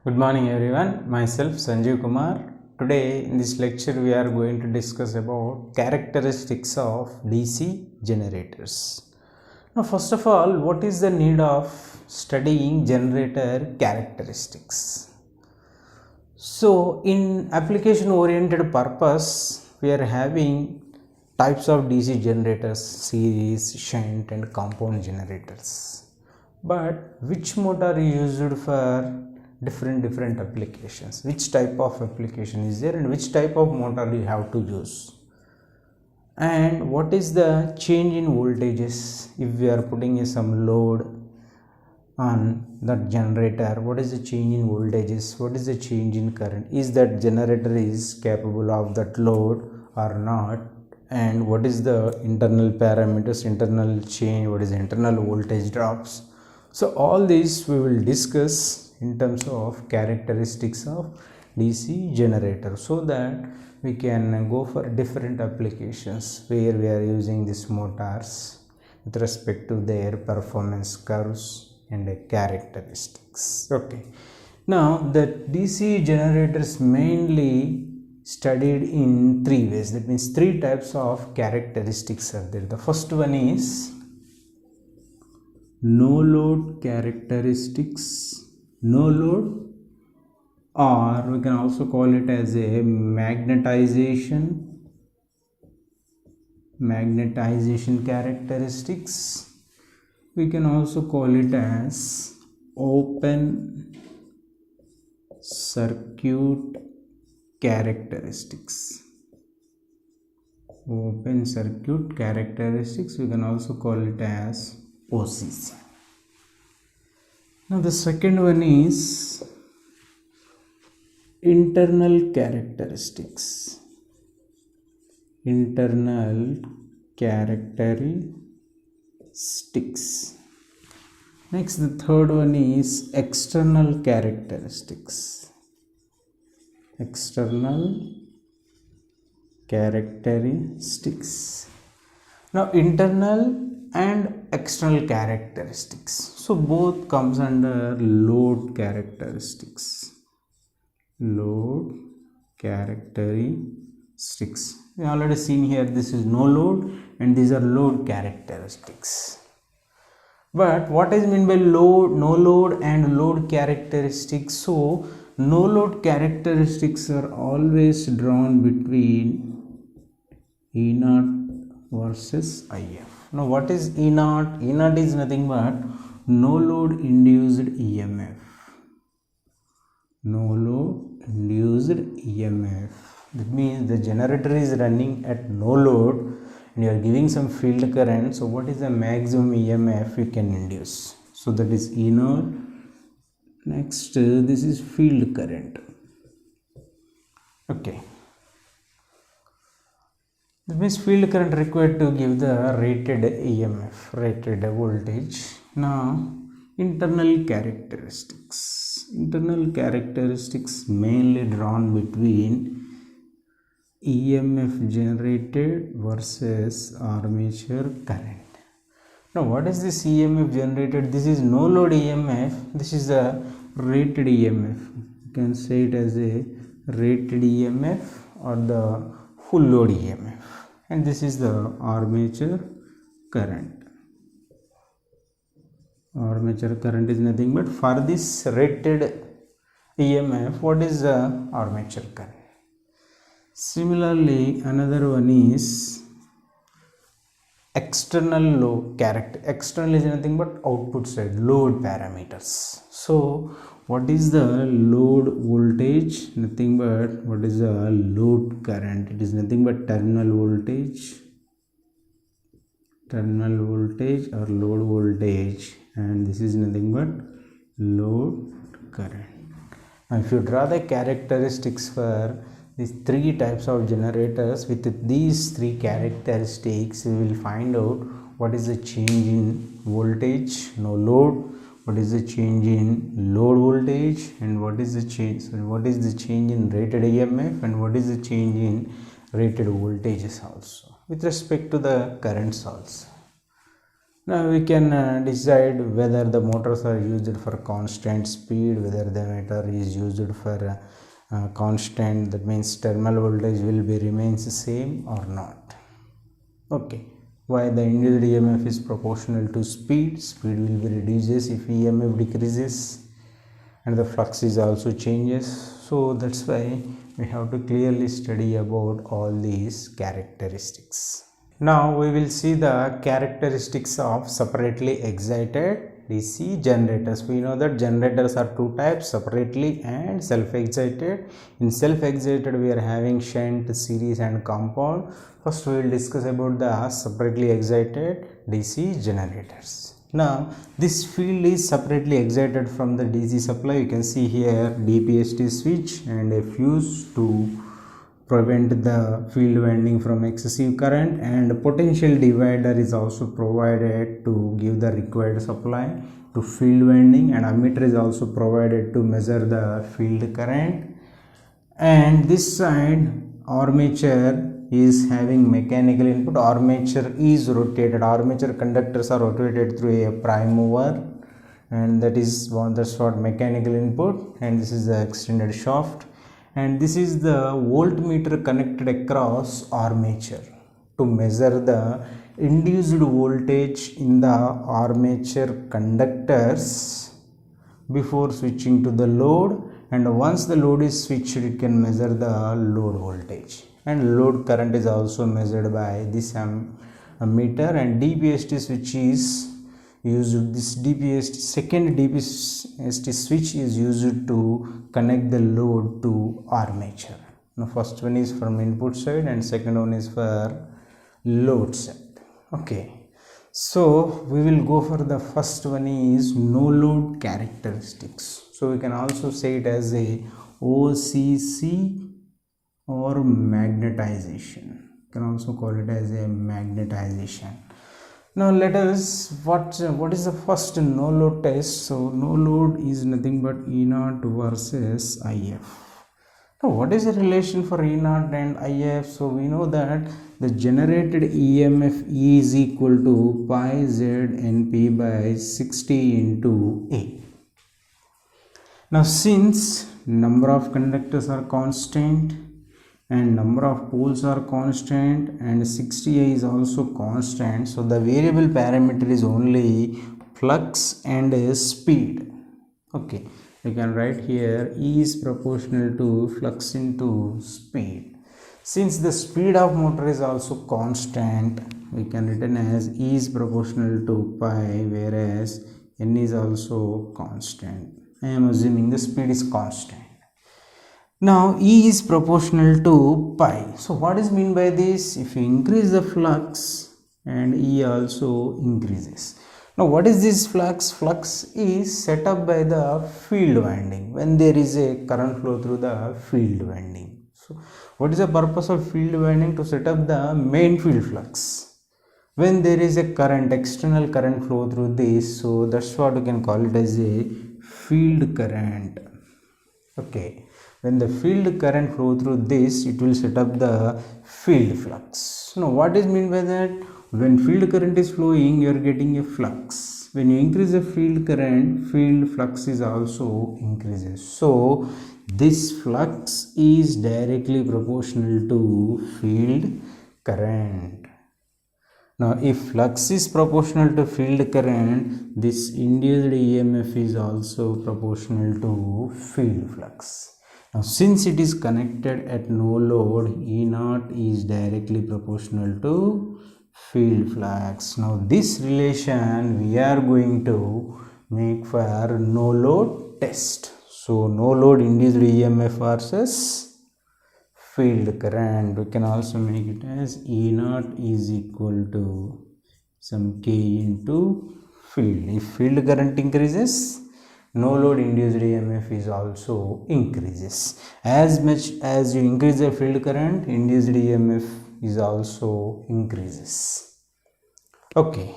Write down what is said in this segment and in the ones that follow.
Good morning everyone, myself Sanjeev Kumar. Today in this lecture we are going to discuss about characteristics of DC generators. Now first of all, what is the need of studying generator characteristics? So in application oriented purpose we are having types of DC generators, series, shunt and compound generators. But which motor is used for different applications, which type of application is there and which type of motor you have to use, and what is the change in voltages if we are putting some load on that generator, what is the change in voltages, what is the change in current, is that generator is capable of that load or not, and what is the internal parameters, internal change, what is the internal voltage drops. So all these we will discuss in terms of characteristics of DC generator, so that we can go for different applications where we are using these motors with respect to their performance curves and characteristics. Okay, now the DC generators mainly studied in three ways, that means three types of characteristics are there. The first one is no load characteristics, no load, or we can also call it as a magnetization characteristics. We can also call it as open circuit characteristics. Open circuit characteristics, we can also call it as OCC. Now the second one is internal characteristics. Internal characteristics. Next, the third one is external characteristics. External characteristics. Now internal and external characteristics, so both comes under load characteristics. Load characteristics, we already seen here, this is no load and these are load characteristics. But what is meant by load, no load and load characteristics? So no load characteristics are always drawn between E0 versus IF. Now what is E0? E0 is nothing but no load induced EMF. No load induced EMF. That means the generator is running at no load and you are giving some field current. So what is the maximum EMF you can induce? So that is E0. Next, this is field current. Okay. That means field current required to give the rated EMF, rated voltage. Now, internal characteristics. Internal characteristics mainly drawn between EMF generated versus armature current. Now, what is this EMF generated? This is no load EMF. This is the rated EMF. You can say it as a rated EMF or the full load EMF. And this is the armature current. Armature current is nothing but for this rated EMF, what is the armature current? Similarly, another one is external load character. External is nothing but output side, load parameters. So what is the load voltage? Nothing but what is the load current? It is nothing but terminal voltage or load voltage, and this is nothing but load current. Now if you draw the characteristics for these three types of generators, with these three characteristics we will find out what is the change in voltage, no load, what is the change in load voltage, and what is the change in rated EMF, and what is the change in rated voltages also with respect to the currents also. Now we can decide whether the motors are used for constant speed, whether the motor is used for constant, that means terminal voltage will be remains the same or not. Okay, why the induced EMF is proportional to speed will be reduces if EMF decreases, and the flux is also changes. So that's why we have to clearly study about all these characteristics. Now we will see the characteristics of separately excited DC generators. We know that generators are two types, separately and self-excited. In self-excited we are having shunt, series and compound. First we will discuss about the separately excited DC generators. Now this field is separately excited from the DC supply. You can see here DPST switch and a fuse to prevent the field winding from excessive current, and potential divider is also provided to give the required supply to field winding, and ammeter is also provided to measure the field current. And this side armature is having mechanical input. Armature is rotated, armature conductors are rotated through a prime mover, and that's what mechanical input. And this is the extended shaft, and this is the voltmeter connected across armature to measure the induced voltage in the armature conductors before switching to the load, and once the load is switched you can measure the load voltage, and load current is also measured by this ammeter. And DPST switch is used, this DPST second DPST switch is used to connect the load to armature. Now first one is from input side and second one is for load side. Okay, so we will go for the first one is no load characteristics. So we can also say it as a OCC or magnetization. You can also call it as a magnetization. Now let us, what is the first no load test? So no load is nothing but E0 versus IF. Now what is the relation for E0 and IF? So we know that the generated EMF E is equal to pi Z NP by 60 into A. Now since number of conductors are constant and number of poles are constant and 60A is also constant, so the variable parameter is only flux and speed. Okay, we can write here E is proportional to flux into speed. Since the speed of motor is also constant, we can written as E is proportional to pi, whereas N is also constant. I am assuming the speed is constant. Now E is proportional to pi. So what is mean by this? If you increase the flux and E also increases. Now what is this flux? Flux is set up by the field winding when there is a current flow through the field winding. So what is the purpose of field winding? To set up the main field flux. When there is a current, external current flow through this, so that's what we can call it as a field current. Okay, when the field current flow through this, it will set up the field flux. Now what is mean by that? When field current is flowing, you are getting a flux. When you increase the field current, field flux is also increases. So this flux is directly proportional to field current. Now if flux is proportional to field current, this induced EMF is also proportional to field flux. Now since it is connected at no load, E0 is directly proportional to field flux. Now this relation we are going to make for no load test. So no load induced EMF versus field current. We can also make it as E0 is equal to some K into field. If field current increases, no load induced EMF is also increases. As much as you increase the field current, induced EMF is also increases. Okay,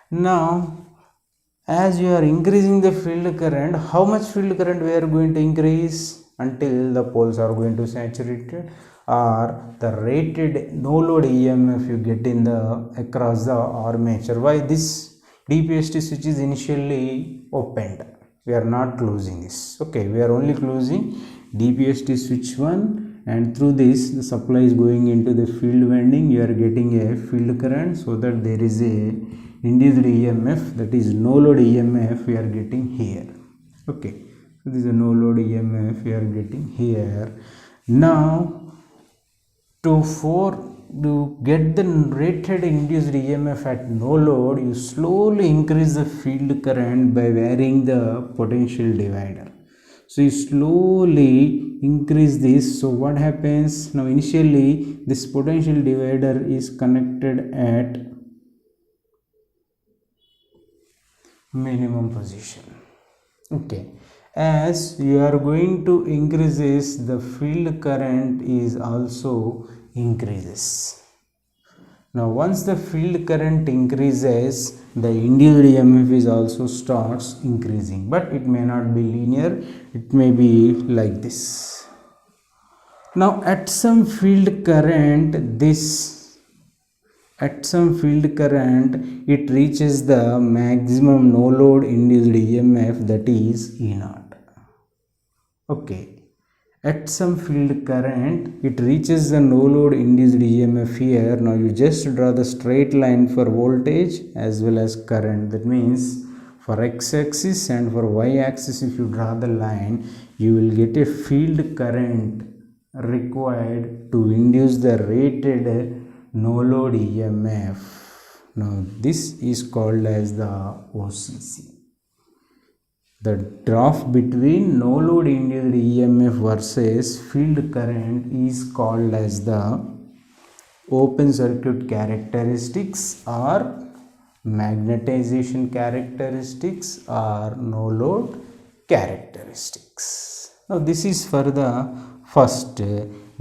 now as you are increasing the field current, how much field current we are going to increase? Until the poles are going to saturated, or the rated no load EMF you get in the across the armature. Why this DPST switch is initially opened. We are not closing this. Okay, we are only closing DPST switch 1, and through this the supply is going into the field winding. You are getting a field current, so that there is a induced EMF, that is no load EMF we are getting here. Okay, so this is a no load EMF we are getting here. Now to get the rated induced EMF at no load, you slowly increase the field current by varying the potential divider. So you slowly increase this. So what happens now? Initially this potential divider is connected at minimum position. Okay, as you are going to increase this, the field current is also increases. Now once the field current increases, the induced EMF is also starts increasing, but it may not be linear, it may be like this. Now at some field current, it reaches the maximum no load induced EMF, that is E0. Okay, at some field current it reaches the no load induced EMF here. Now you just draw the straight line for voltage as well as current. That means for x-axis and for y-axis, if you draw the line, you will get a field current required to induce the rated no load EMF. Now this is called as the OCC. The drop between no load induced EMF versus field current is called as the open circuit characteristics or magnetization characteristics or no load characteristics. Now this is for the first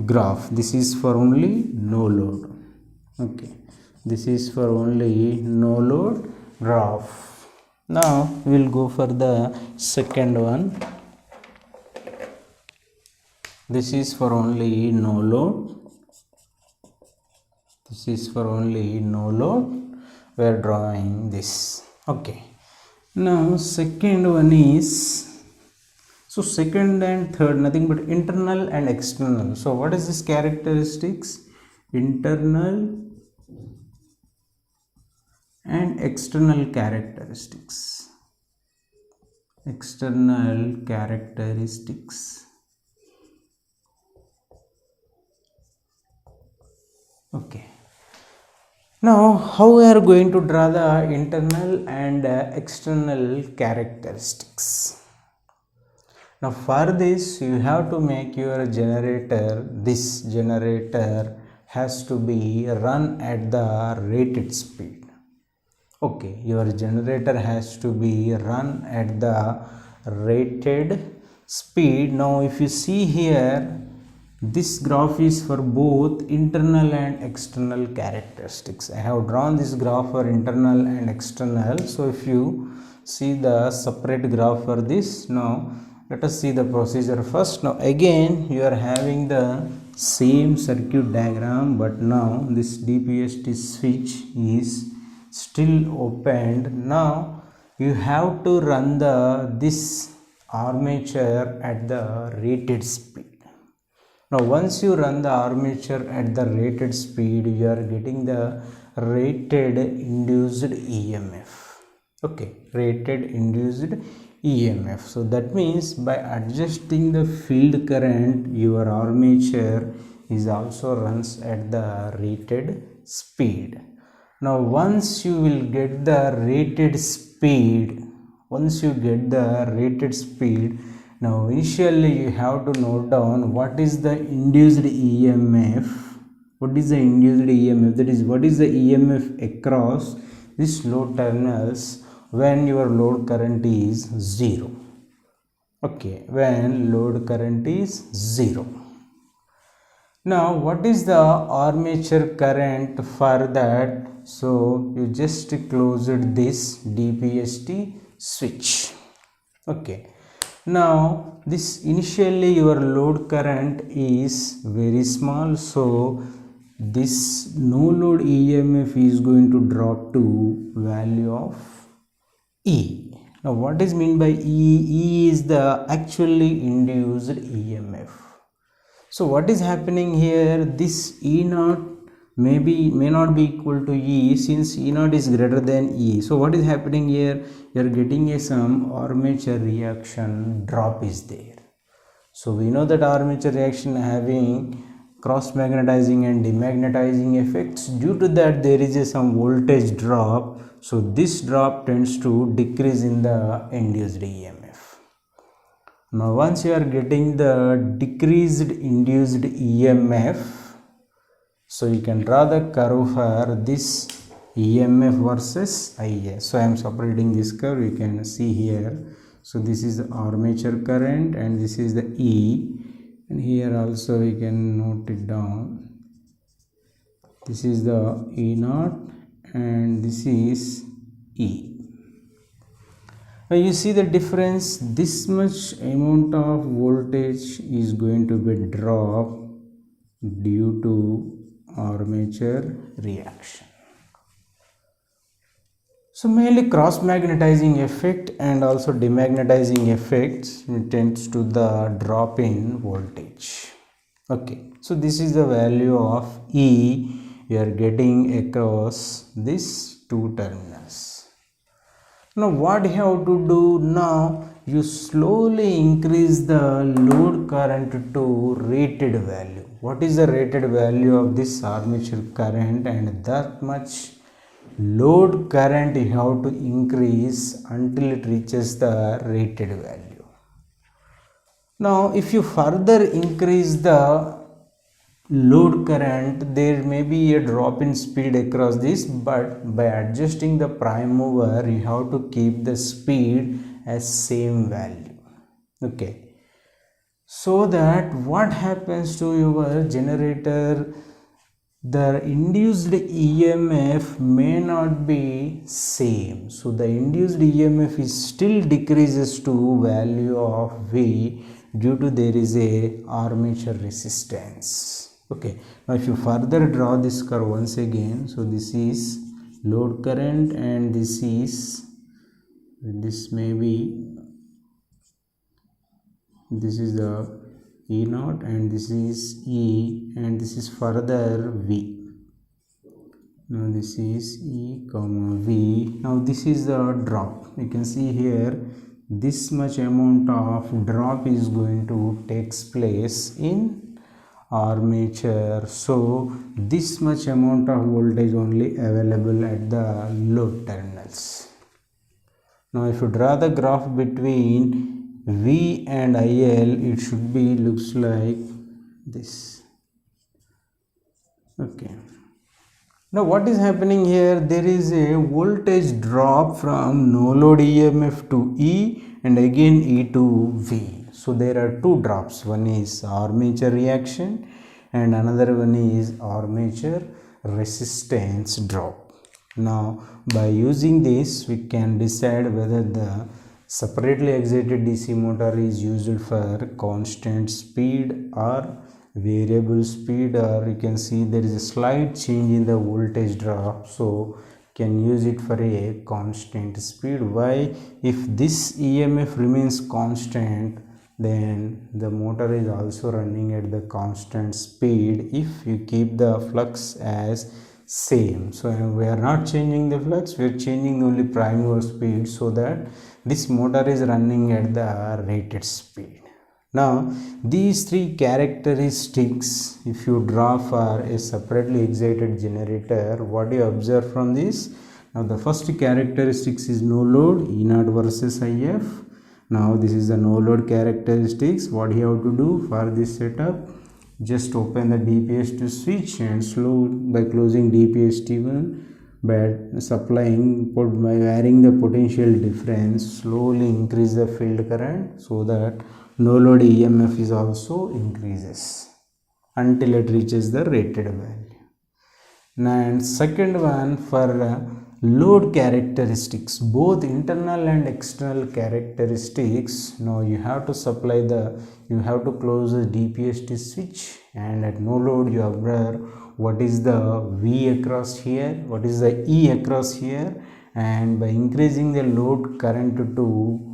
graph. This is for only no load. Okay, this is for only no load graph. Now we will go for the second one. This is for only no load. This is for only no load. We are drawing this. Okay. Now second one is, so second and third nothing but internal and external. So what is this characteristics? Internal and external characteristics. External characteristics. Okay. Now how we are going to draw the internal and external characteristics? Now for this you have to make your generator, this generator has to be run at the rated speed. Okay, your generator has to be run at the rated speed. Now if you see here, this graph is for both internal and external characteristics. I have drawn this graph for internal and external. So if you see the separate graph for this, now let us see the procedure first. Now again you are having the same circuit diagram, but now this DPST switch is still opened. Now you have to run this armature at the rated speed. Now once you run the armature at the rated speed, you are getting the rated induced EMF. Okay, rated induced EMF. So that means by adjusting the field current, your armature is also runs at the rated speed. Now once you will get the rated speed, now initially you have to note down what is the induced EMF. What is the induced EMF? That is, what is the EMF across these load terminals when your load current is 0. Okay, when load current is 0. Now what is the armature current for that? So you just closed this DPST switch. Okay, now this initially your load current is very small, so this no load EMF is going to drop to value of E. Now what is meant by E? E is the actually induced EMF. So what is happening here? This E naught may not be equal to E, since E naught is greater than E. So what is happening here? You are getting some armature reaction drop is there. So we know that armature reaction having cross magnetizing and demagnetizing effects. Due to that there is some voltage drop. So this drop tends to decrease in the induced EMF. Now once you are getting the decreased induced EMF, so you can draw the curve for this EMF versus Ia. So I am separating this curve, you can see here. So this is the armature current and this is the E, and here also we can note it down. This is the E naught and this is E. Now you see the difference, this much amount of voltage is going to be dropped due to armature reaction. So mainly cross magnetizing effect and also demagnetizing effects tends to the drop in voltage. Okay, so this is the value of E you are getting across these two terminals. Now what you have to do now, you slowly increase the load current to rated value. What is the rated value of this armature current, and that much load current you have to increase until it reaches the rated value. Now if you further increase the load current, there may be a drop in speed across this, but by adjusting the prime mover you have to keep the speed as same value. Okay, so that what happens to your generator, the induced EMF may not be same. So the induced EMF is still decreases to value of V due to there is a armature resistance. Okay, now if you further draw this curve once again, so this is load current and this is, this may be, this is the E naught and this is E and this is further V. Now this is E comma V. Now this is the drop. You can see here this much amount of drop is going to takes place in armature. So this much amount of voltage only available at the load terminals. Now if you draw the graph between V and IL, it should be looks like this. Okay, now what is happening here, there is a voltage drop from no load EMF to E and again E to V. So there are two drops, one is armature reaction and another one is armature resistance drop. Now by using this we can decide whether the separately excited DC motor is used for constant speed or variable speed, or you can see there is a slight change in the voltage drop, so can use it for a constant speed. Why? If this EMF remains constant, then the motor is also running at the constant speed if you keep the flux as same. So we are not changing the flux, we are changing only prime mover speed, so that this motor is running at the rated speed. Now these three characteristics if you draw for a separately excited generator, what do you observe from this? Now the first characteristics is no load, E naught versus IF. Now this is the no load characteristics. What you have to do for this setup, just open the DPST switch and slow by closing DPST1 by supplying, by varying the potential difference, slowly increase the field current so that no load EMF is also increases until it reaches the rated value. And second one, for load characteristics, both internal and external characteristics, now you have to supply the, you have to close the DPST switch, and at no load you observe what is the V across here, what is the E across here, and by increasing the load current to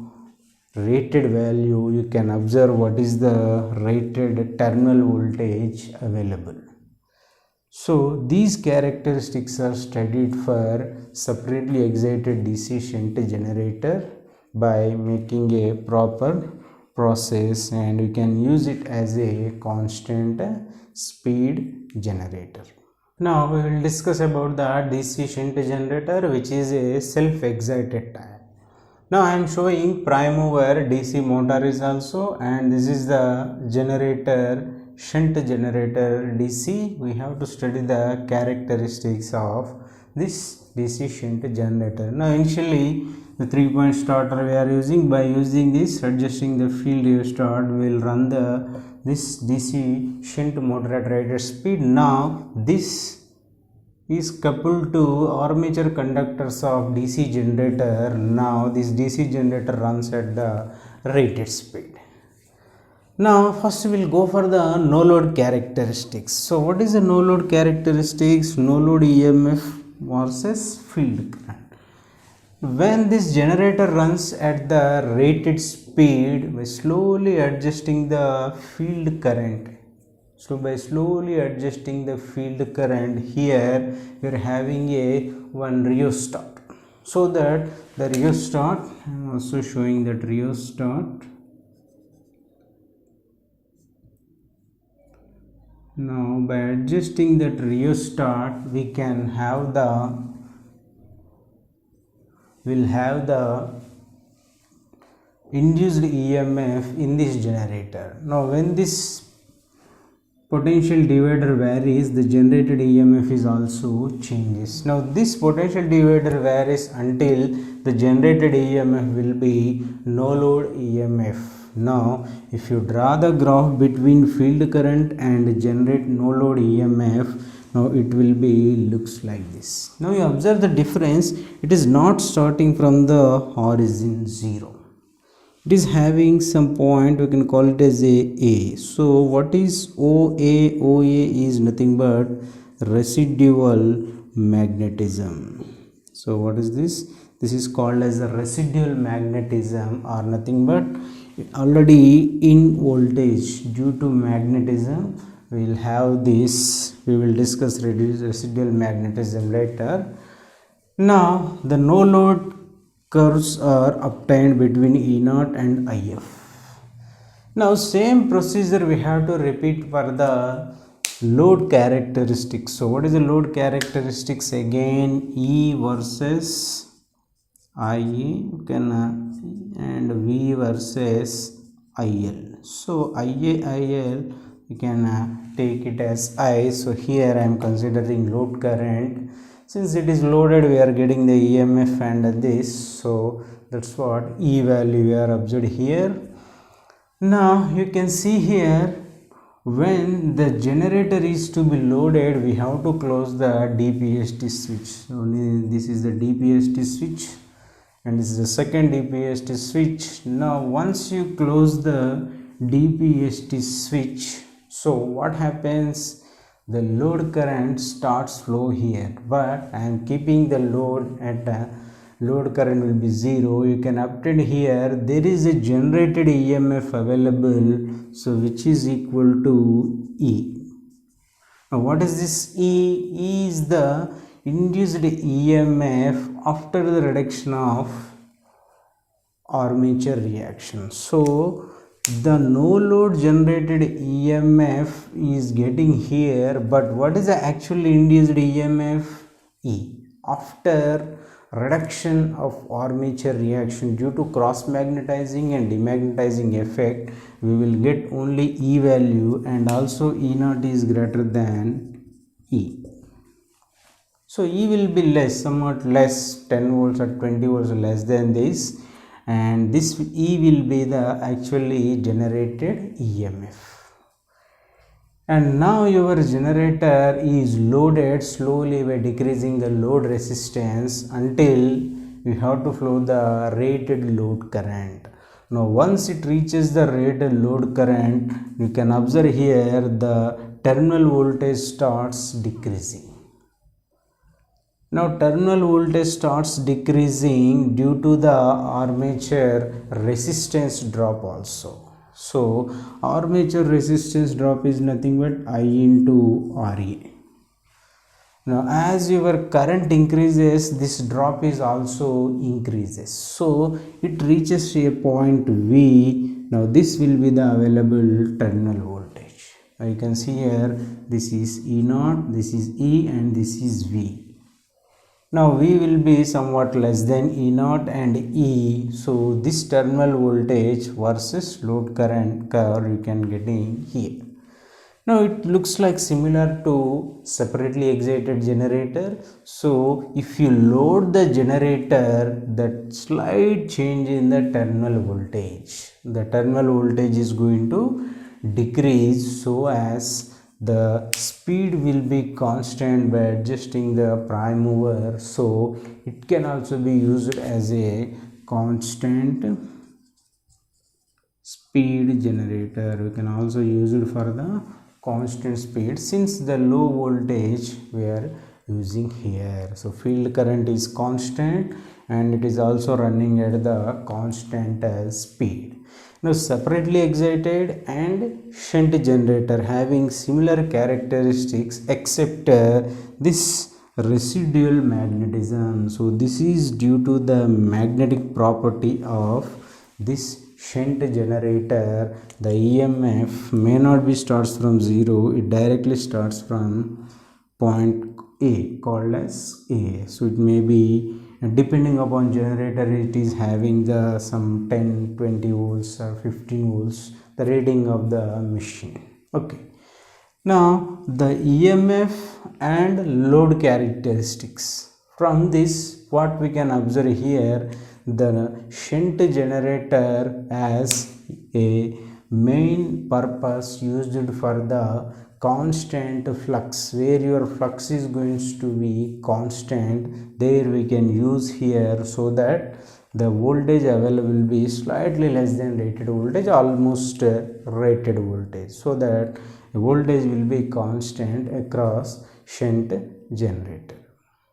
rated value, you can observe what is the rated terminal voltage available. So these characteristics are studied for separately excited DC shunt generator by making a proper process, and you can use it as a constant speed generator. Now we will discuss about the DC shunt generator, which is a self-excited type. Now I am showing prime mover DC motor is also, and this is the generator, shunt generator DC. We have to study the characteristics of this DC shunt generator. Now initially the 3-point starter we are using. By using this, adjusting the field restart, we will run this DC shunt motor at rated speed. Now this is coupled to armature conductors of DC generator. Now this DC generator runs at the rated speed. Now first we will go for the no load characteristics. So what is the no load characteristics? No load EMF versus field current. When this generator runs at the rated speed, by slowly adjusting the field current. So by slowly adjusting the field current, here we are having one rheostat. So that the rheostat, I am also showing that rheostat. Now by adjusting that rheostat, we can have the induced EMF in this generator. Now when this potential divider varies, the generated EMF is also changes. Now this potential divider varies until the generated EMF will be no load EMF. Now if you draw the graph between field current and generate no load EMF, now it will be looks like this. Now you observe the difference. It is not starting from the origin 0. It is having some point, we can call it as a. So what is OA? OA is nothing but residual magnetism. So what is this? This is called as the residual magnetism, or nothing but already in voltage due to magnetism. We will have this, we will discuss residual magnetism later. Now the no load curves are obtained between E0 and IF. Now same procedure we have to repeat for the load characteristics. So what is the load characteristics? Again, E versus IA, you can and V versus IL. So IA, IL, you can take it as I. So here I am considering load current. Since it is loaded, we are getting the EMF and this. So that's what E value we are observed here. Now you can see here, when the generator is to be loaded, we have to close the DPST switch. So this is the DPST switch, and this is the second DPST switch. Now once you close the DPST switch, so what happens? The load current starts flow here, but I am keeping the load at load current will be 0. You can obtain here, there is a generated EMF available, so which is equal to E. Now what is this E? E is the induced EMF after the reduction of armature reaction. So the no load generated EMF is getting here, but what is the actually induced EMF? E. After reduction of armature reaction due to cross magnetizing and demagnetizing effect, we will get only E value, and also E0 is greater than E. So E will be less, somewhat less, 10 volts or 20 volts less than this, and this E will be the actually generated EMF. And now your generator is loaded slowly by decreasing the load resistance until you have to flow the rated load current. Now once it reaches the rated load current, you can observe here the terminal voltage starts decreasing. Now terminal voltage starts decreasing due to the armature resistance drop also. So armature resistance drop is nothing but I into Ra. Now as your current increases, this drop is also increases. So it reaches a point V. Now this will be the available terminal voltage. Now you can see here, this is E0, this is E, and this is V. Now V will be somewhat less than E0 and E. So this terminal voltage versus load current curve you can get in here. Now it looks like similar to separately excited generator. So if you load the generator, that slight change in the terminal voltage, the terminal voltage is going to decrease, so as the speed will be constant by adjusting the prime mover. So it can also be used as a constant speed generator. We can also use it for the constant speed, since the low voltage we are using here. So field current is constant and it is also running at the constant speed. Now separately excited and shunt generator having similar characteristics, except this residual magnetism. So this is due to the magnetic property of this shunt generator. The EMF may not be starts from 0, it directly starts from point A, called as A. So it may be, depending upon generator, it is having the some 10, 20 volts or 15 volts, the rating of the machine. Okay. Now the EMF and load characteristics. From this, what we can observe here, the shunt generator has a main purpose used for the constant flux, where your flux is going to be constant. There we can use here, so that the voltage available will be slightly less than rated voltage, almost rated voltage, so that voltage will be constant across shunt generator.